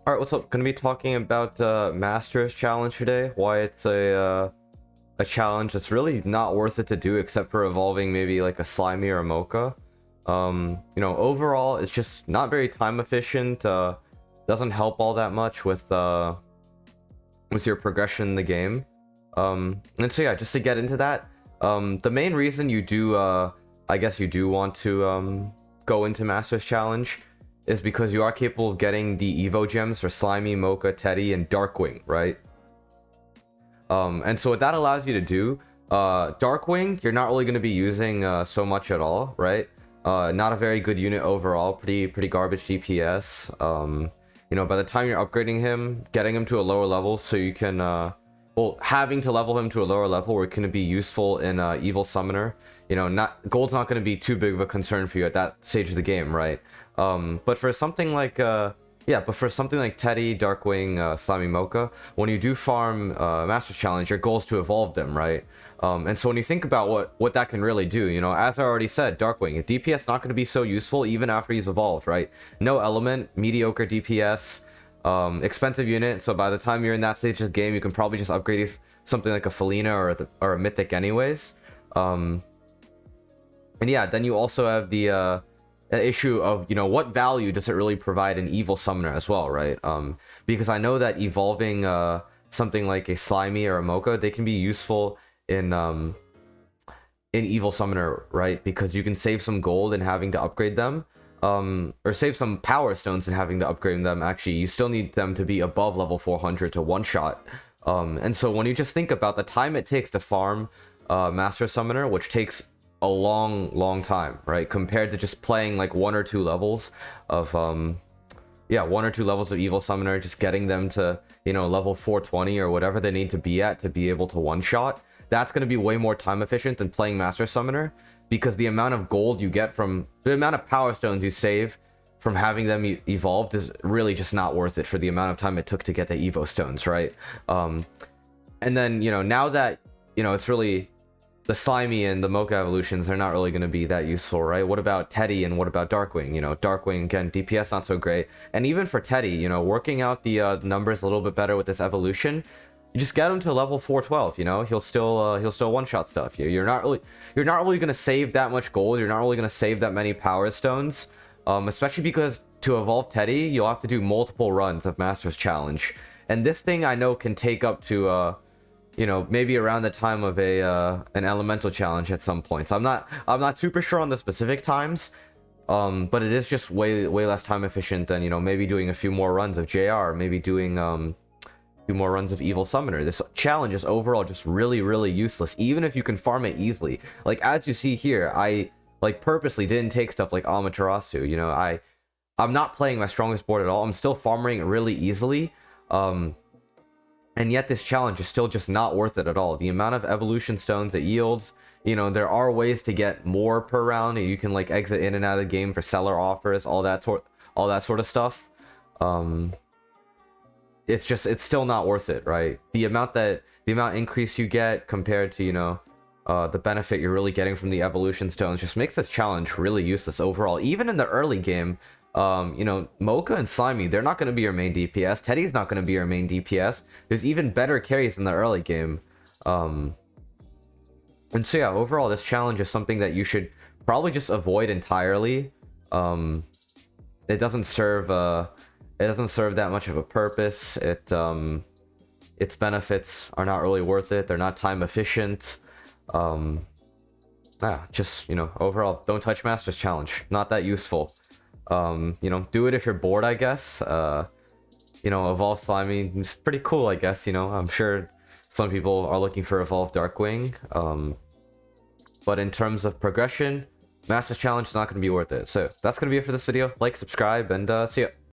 All right, what's up? Gonna be talking about Masters Challenge today. Why it's a challenge that's really not worth it to do except for evolving maybe like a Slimy or a Mocha. Overall, it's just not very time efficient. Doesn't help all that much with your progression in the game. And so yeah, just to get into that, the main reason you do, I guess you do want to go into Masters Challenge is because you are capable of getting the Evo gems for Slimy, Mocha, Teddy, and Darkwing, right? And so what that allows you to do, Darkwing, you're not really going to be using so much at all, right? Not a very good unit overall, pretty garbage DPS. By the time you're upgrading him, getting him to a lower level so you can, having to level him to a lower level where it can be useful in Evil Summoner, gold's not going to be too big of a concern for you at that stage of the game, right? But for something like Teddy, Darkwing, Slimy, Mocha, when you do farm Master Challenge, your goal is to evolve them, right? And so when you think about what that can really do, as I already said, Darkwing, DPS not going to be so useful even after he's evolved, right? No element, mediocre DPS, expensive unit, so by the time you're in that stage of the game, you can probably just upgrade something like a Felina or a Mythic anyways. And yeah, then you also have the issue of what value does it really provide an Evil Summoner as well, right? Because I know that evolving something like a Slimy or a Mocha, they can be useful in Evil Summoner, right? Because you can save some gold in having to upgrade them, or save some power stones in having to upgrade them. Actually, you still need them to be above level 400 to one shot. And so when you just think about the time it takes to farm Master Summoner, which takes a long time, right, compared to just playing like one or two levels of Evil Summoner, just getting them to level 420 or whatever they need to be at to be able to one shot, that's going to be way more time efficient than playing Master Summoner, because the amount of gold you get from the amount of power stones you save from having them evolved is really just not worth it for the amount of time it took to get the Evo stones, right? And then now that it's really the Slimy and the Mocha evolutions, they're not really going to be that useful, right? What about Teddy and what about Darkwing? Darkwing, again, DPS not so great. And even for Teddy, working out the numbers a little bit better with this evolution, you just get him to level 412, he'll still one-shot stuff. You're not really going to save that much gold. You're not really going to save that many power stones, especially because to evolve Teddy, you'll have to do multiple runs of Masters Challenge. And this thing I know can take up to maybe around the time of an elemental challenge at some points. I'm not super sure on the specific times, but it is just way less time efficient than maybe doing a few more runs of JR, maybe doing a few more runs of Evil Summoner. This challenge is overall just really useless, even if you can farm it easily. Like as you see here, I purposely didn't take stuff like Amaterasu. I'm not playing my strongest board at all. I'm still farming it really easily. And yet this challenge is still just not worth it at all. The amount of evolution stones it yields, there are ways to get more per round. You can like exit in and out of the game for seller offers, all that sort of stuff. It's still not worth it, right? The amount increase you get compared to, the benefit you're really getting from the evolution stones just makes this challenge really useless overall. Even in the early game, Mocha and Slimy, they're not going to be your main DPS. Teddy's not going to be your main DPS. There's even better carries in the early game. And so yeah, overall, this challenge is something that you should probably just avoid entirely. It doesn't serve that much of a purpose. Its benefits are not really worth it. They're not time efficient. Overall, don't touch Masters Challenge. Not that useful. Do it if you're bored, I guess. Evolve Slimy is pretty cool, I guess. I'm sure some people are looking for Evolve Darkwing. But in terms of progression, Masters Challenge is not going to be worth it. So that's going to be it for this video. Like, subscribe, and see ya.